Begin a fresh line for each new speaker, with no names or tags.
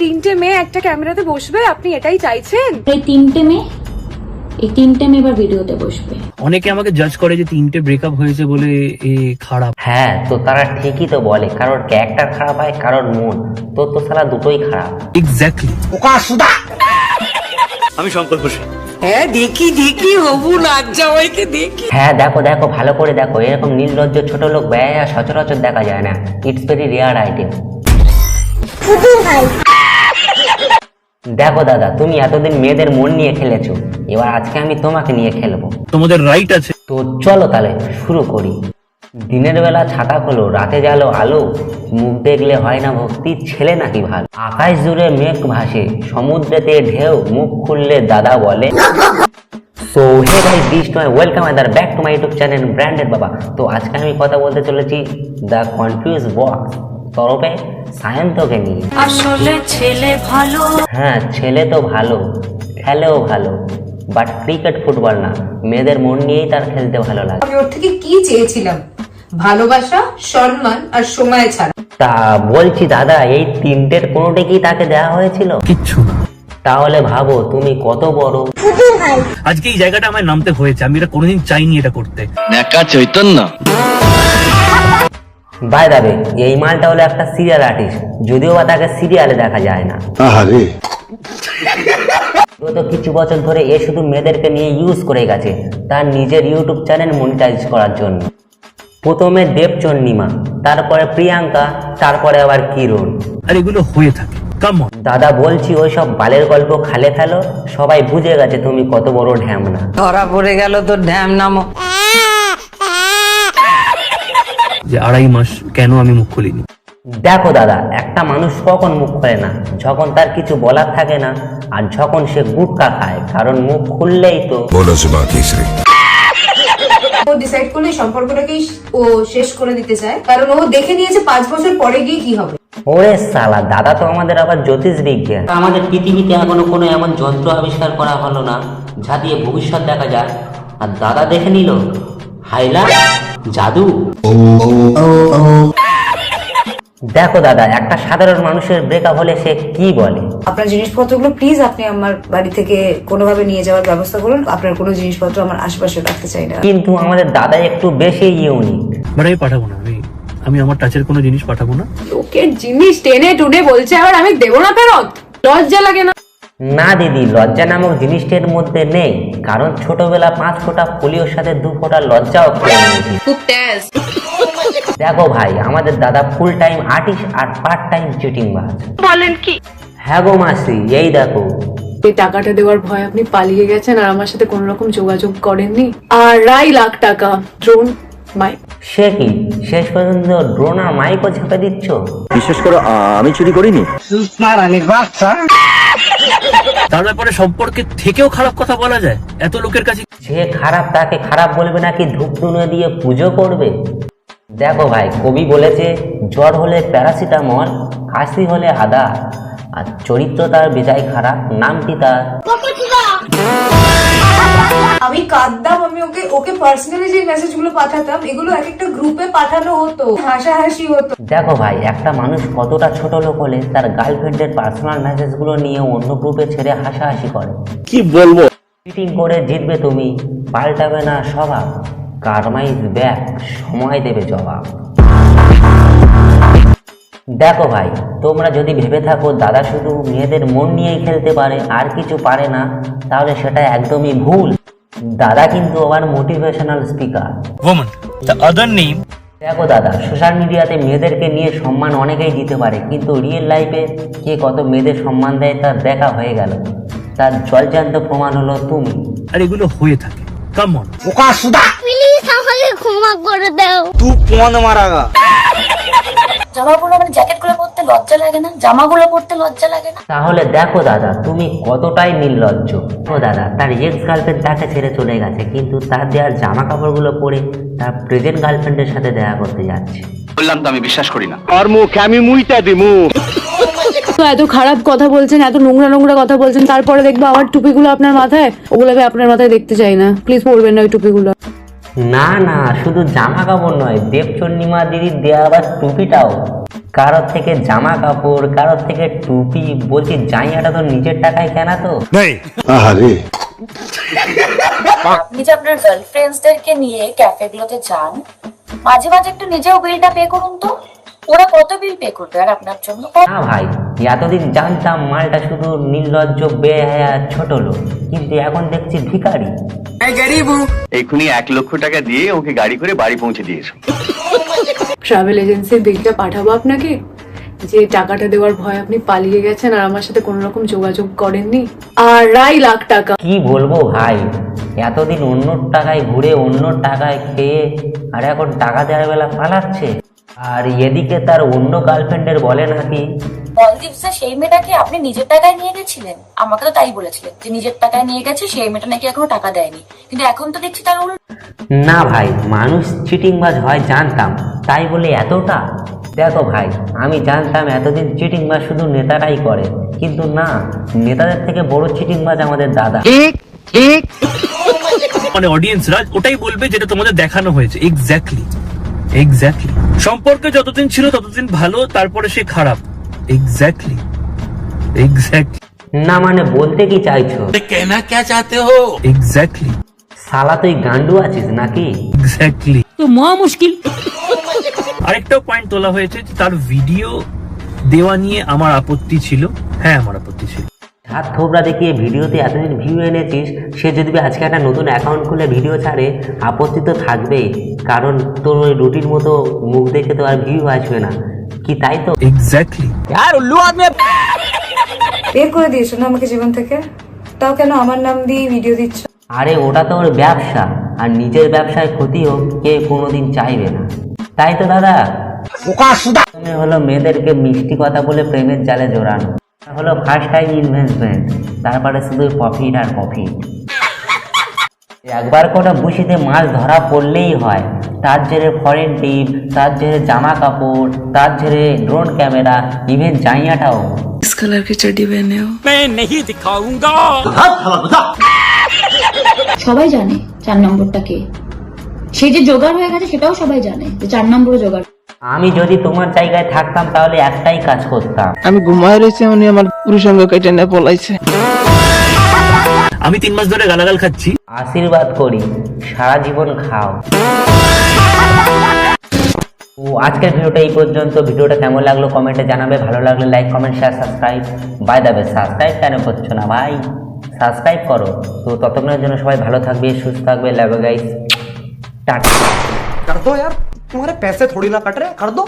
তিনটে মেয়ে একটা ক্যামেরাতে বসবে, আপনি এটাই চাইছেন?
এই তিনটে মেয়ে এবার ভিডিওতে বসবে।
অনেকে আমাকে জাজ করে যে তিনটে ব্রেকআপ হয়েছে বলে খারাপ।
হ্যাঁ, তো তারা ঠিকই তো বলে, কারোর ক্যারেক্টার খারাপ হয়, কারোর মন। তোর তো সালা দুটোই খারাপ।
এক্স্যাক্টলি। আমি শঙ্কর ঘোষ।
হ্যাঁ দেখি হবু নাচ জামাইকে দেখি।
হ্যাঁ দেখো দেখো, ভালো করে দেখো, এরকম নির্লজ্জ ছোট লোক ব্যয় সচরাচর দেখা যায় না। It's very rare item. দেখো দাদা, তুমি এতদিন মেয়েদের মন নিয়ে খেলেছো, এবার আজকে আমি তোমাকে নিয়ে খেলবো।
তোমাদের রাইট আছে।
তো চলো তাহলে শুরু করি। দিনের বেলা ছাতা খোলো, রাতে জ্বালো আলো, মুখ দেখলে হয় না ভক্তি, ছেলে নাকি ভালো। আকাশ জুড়ে মেঘ ভাসে, সমুদ্রেতে ঢেউ, মুখ খুললে দাদা বলে। So hey guys, this to my welcome other back to my YouTube channel Branded Baba. তো আজকে আমি কথা বলতে চলেছি দ্য কনফিউজ বক্স তরফে সায়ন্তকে নিয়ে।
আসলে ছেলে ভালো।
হ্যাঁ, ছেলে তো ভালো, খেলেও ভালো, বাট ক্রিকেট ফুটবল না। মেয়েদের মন নিয়েই তার খেলতে ভালো লাগে।
আমি ওর থেকে কি চেয়েছিলাম? ভালোবাসা, সম্মান আর সময় ছাড়া।
তা বলছি দাদা, এই তিনটের কোনোটা কি তাকে দেওয়া হয়েছিল?
কিচ্ছু না।
তাহলে ভাবো তুমি কত বড়।
আজকে এই জায়গাটা আমার নামতে হয়েছে, আমি এটা কোনোদিন চাইনি এটা করতে।
চৈতন্য
বাই দাবে, এই মালটা হলো একটা সিরিয়াল আর্টিস্ট, যদিও বা তাকে সিরিয়ালে দেখা যায় না। গত কিছু বছর ধরে এ শুধু মেয়েদেরকে নিয়ে ইউজ করে গেছে তার নিজের ইউটিউব চ্যানেল মনিটাইজ করার জন্য। প্রথমে দেবচন্ডিমা, তারপরে প্রিয়াঙ্কা, তারপরে আবার কিরণ।
আর এগুলো হয়ে থাকে। কাম অন
দাদা বলছি, ওই সব বালের গল্প খালে ফেলো, সবাই বুঝে গেছে তুমি কত বড় ঢ্যামনা।
ধরা পড়ে গেল তোর ঢ্যাম নামো।
যে 2.5 মাস কেন আমি মুখ খুলিনি।
দেখো দাদা, একটা মানুষ কখন মুখ খোলে না? যখন তার কিছু বলার থাকে না, আর যখন সে গুটকা খায়, কারণ মুখ খুললেই তো।
ও ডিসাইড করলে সম্পর্কটাকেই ও শেষ করে দিতে চায়, কারণ ও দেখে নিয়েছে 5 বছর পরে গিয়ে কি হবে।
ওরে সালা, দাদা তো আমাদের আবার জ্যোতিষ বিজ্ঞান। আমাদের পৃথিবীতে এখনো কোনো এমন যন্ত্র আবিষ্কার করা হলো না যা দিয়ে ভবিষ্যৎ দেখা যায়, আর দাদা দেখে নিল হাইলা জাদু। দেখো দাদা, একটা সাধারণ মানুষের ব্রেকআপ হলে সে কি বলে?
আপনার জিনিসপত্রগুলো প্লিজ আপনি আমার বাড়ি থেকে কোনোভাবে নিয়ে যাওয়ার ব্যবস্থা করুন। আপনার কোনো জিনিসপত্র আমার আশেপাশে রাখতে চাই না।
কিন্তু আমাদের দাদা একটু বেশি ইউনিক।
বাট আমি পাঠাবো না, আমি আমার টাচের কোনো জিনিস পাঠাবো না।
লোকের জিনিস টেনে টুনে বলছে, আবার আমি দেবো না ফেরত? লজ্জা লাগে না?
না দিদি, লজ্জা নামক জিনিসটার মধ্যে নেই, কারণ ছোটবেলা 5 ফোঁটা পোলিওর সাথে 2 ফোঁটা লজ্জাও খেয়ে নিয়েছি। দেখো ভাই, আমাদের দাদা ফুল টাইম আর্টিস্ট আর পার্ট টাইম চিটিং বাজ।
বলেন কি?
হ্যাঁ গো মাসি, এই দেখো।
এই টাকাটা দেওয়ার ভয় আপনি পালিয়ে গেছেন আর আমার সাথে কোনো রকম যোগাযোগ করেননি। 2.5 লাখ টাকা ড্রোন মাইক।
সে কি, শেষ পর্যন্ত ড্রোন আর মাইকও ঝেপে দিচ্ছ?
বিশেষ করে আমি চুরি করিনি।
তার ব্যাপারে সম্পর্কে থেকেও খারাপ কথা বলা যায় এত লোকের কাছে?
যে খারাপ তাকে খারাপ বলবে নাকি ধূপ ধুনো দিয়ে পুজো করবে? দেখো ভাই, কবি বলেছে জ্বর হলে প্যারাসিটামল, কাশি হলে আদা, আর চরিত্র তার বেজায় খারাপ, নামটি তার।
আমি কাঁদতাম, আমি ওকে পার্সোনালি যে মেসেজগুলো পাঠাতাম, এগুলো এক একটা গ্রুপে পাঠানো হতো, হাসাহাসি হতো।
দেখো ভাই, একটা মানুষ কতটা ছোট লোক হলে তার গার্লফ্রেন্ডের পার্সোনাল মেসেজগুলো নিয়ে অন্য গ্রুপে ছেড়ে হাসাহাসি করে।
কি বলবো?
চিটিং করে জিতবে তুমি, পাল্টাবে না স্বভাব। কার্মা ইজ ব্যাক, সময় দেবে জবাব। দেখো ভাই, তোমরা যদি ভেবে থাকো দাদা শুধু মেয়েদের মন নিয়েই খেলতে পারে আর কিছু পারে না, তাহলে সেটা একদমই ভুল। দাদা কিন্তু আবার motivational speaker.
Woman, the other name.
দেখো দাদা, সোশ্যাল মিডিয়াতে মেয়েদেরকে নিয়ে সম্মান অনেকেই দিতে পারে, কিন্তু রিয়েল লাইফে কে কত মেয়েদের সম্মান দেয় তা দেখা হয়ে গেল। তার জলজান্ত প্রমাণ হলো তুমি।
আর এগুলো হয়ে থাকে। Come on.
প্লিজ আমাকে ক্ষমা করে দাও।
জামাগুলো মানে জ্যাকেটগুলো পরতে লজ্জা লাগে না? জামাগুলো পরতে লজ্জা লাগে না?
তাহলে দেখো দাদা, তুমি কতটাই নির্লজ্জ। ও দাদা, তার এক্স গার্লফ্রেন্ড তাকে ছেড়ে চলে গেছে, কিন্তু তার দেওয়ার জামা কাপড়গুলো পরে তার প্রেজেন্ট গার্লফ্রেন্ডের সাথে দেখা করতে যাচ্ছে।
বললাম তো আমি বিশ্বাস করি না। আর মুখে আমি মুইটা দিমু।
তো এত খারাপ কথা বলছেন, এত নোংরা নোংরা কথা বলছেন, তারপরে দেখবো আমার টুপিগুলো আপনার মাথায়। ওগুলো আমি আপনার মাথায় দেখতে চাই না, প্লিজ পরবেন না ওই টুপিগুলো।
না না, শুধু জামা কাপড় নয়, দেবচন্ডিমা দিদির দেওয়া আবার টুপিটাও। কারোর থেকে জামা কাপড়, কারোর থেকে টুপি। বলছি জাইয়াটা তো নিজের টাকায় কেনা তো।
আপনি যে আপনার গার্লফ্রেন্ডসদেরকে নিয়ে ক্যাফেগুলোতে যান, মাঝে মাঝে একটু নিজেও বিলটা পে করুন তো। ওরা কত বিল পে করবে আর আপনার জন্য?
না ভাই, এতদিন জানতাম মালটা শুধু নির্লজ্জ, বেহায়া, ছোট লোক, কিন্তু এখন দেখছি ভিখারি।
এক্ষুনি 1 লক্ষ টাকা দিয়ে ওকে গাড়ি করে বাড়ি পৌঁছে দিয়েছো।
ট্রাভেল এজেন্সির বিলটা পাঠাবো আপনাকে, যে টাকাটা দেওয়ার ভয় আপনি পালিয়ে গেছেন আর আমার সাথে কোনো রকম যোগাযোগ করেননি। 2.5 লাখ টাকা।
কি বলবো ভাই, এতদিন অন্য টাকায় ঘুরে, অন্য টাকায় খেয়ে, আর এখন টাকা দেওয়ার বেলা পালাচ্ছে। আর এদিকে তার অন্য গার্লফ্রেন্ডের বলে নাকি
মলদ্বীপসে সেই মেয়েটাকে আপনি নিজের টাকায় নিয়ে গেছিলেন। আমাকে তো তাই বলেছিলেন যে নিজের টাকায় নিয়ে গেছে, সেই মেয়েটা নাকি এখনো টাকা দেয়নি। কিন্তু এখন তো দেখছি তার উল্টো।
না ভাই, মানুষ চিটিংবাজ হয় জানতাম, তাই বলে এতটা? দেখো ভাই, আমি জানতাম এতদিন চিটিংবাজ শুধু নেতারাই করে, কিন্তু না, নেতাদের থেকে বড় চিটিংবাজ আমাদের দাদা।
মানে অডিয়েন্সরা ওটাই বলবে যেটা তোমাদের দেখানো হয়েছে। এক্স্যাক্টলি। সম্পর্কে যতদিন ছিল ততদিন ভালো, তারপরে সে খারাপ। এক্স্যাক্টলি।
না মানে বলতে কি চাইছো?
कहना क्या चाहते हो?
এক্স্যাক্টলি।
শালা তুই গান্ডু আছিস নাকি?
এক্স্যাক্টলি।
तो महा मुश्किल।
আরেকটাও পয়েন্ট তোলা হয়েছে যে তার ভিডিও দেওয়া নিয়ে আমার আপত্তি ছিল। হ্যাঁ, আমার আপত্তি ছিল।
হাত থোবরা দেখিয়ে ভিডিওতে এতদিন ভিউ এনেছিস, সে যদি আজকে একটা নতুন অ্যাকাউন্ট খুলে ভিডিও ছাড়ে, আপত্তি তো থাকবেই, কারণ তোর ওই রুটির মতো মুখ দেখে তো আর ভিউ আসবে না, কি তাই তো?
এক্স্যাক্টলি।
বের করে দিয়েছো না আমাকে জীবন থেকে, তাও কেন আমার নাম দিয়ে ভিডিও দিচ্ছ?
আরে ওটা তো ওর ব্যবসা, আর নিজের ব্যবসায় ক্ষতি হোক কে কোনোদিন চাইবে না, তাই তো দাদা? প্রথমে হলো মেয়েদেরকে মিষ্টি কথা বলে প্রেমের জালে জড়ানো, হলো ফার্স্ট টাইম ইনভেস্টমেন্ট, তারপরে শুধু প্রফিট আর প্রফিট। একবার কোনো বুশিতে মাছ ধরা পড়লেই হয়, তার জেরে ফরেন টিপ, তার জেরে জামা কাপড়, তার জেরে ড্রোন ক্যামেরা, ইভেন জাইয়াটাও।
इस कलर की चड्डी पहने हो? मैं नहीं दिखाऊंगा।
সবাই জানে 4 নম্বরটা কে। সে যে জোগাড় হয়ে গেছে সেটাও সবাই জানে যে 4 নম্বরে জোগাড়।
আমি যদি তোমার জায়গায় থাকতাম তাহলে একটাই কাজ করতাম।
আমি ঘুমায় রয়েছে, উনি আমার পুরুষাঙ্গ কেটে নিয়ে পলাইছে।
আমি 3 মাস ধরে গালাগাল খাচ্ছি।
আশীর্বাদ করি সারা জীবন খাও। ও আজকের ভিডিওটা এই পর্যন্ত। ভিডিওটা কেমন লাগলো কমেন্টে জানাবে, ভালো লাগলে like, comment, share, subscribe. By the way, subscribe কেন করছো না ভাই? সাবস্ক্রাইব করো। তো ততক্ষণের জন্য সবাই ভালো থাকবে, সুস্থ থাকবে। লাভ ইউ গাইস, টাটা।
कर दो यार, तुम्हारे पैसे थोड़ी ना कट रहे, कर दो।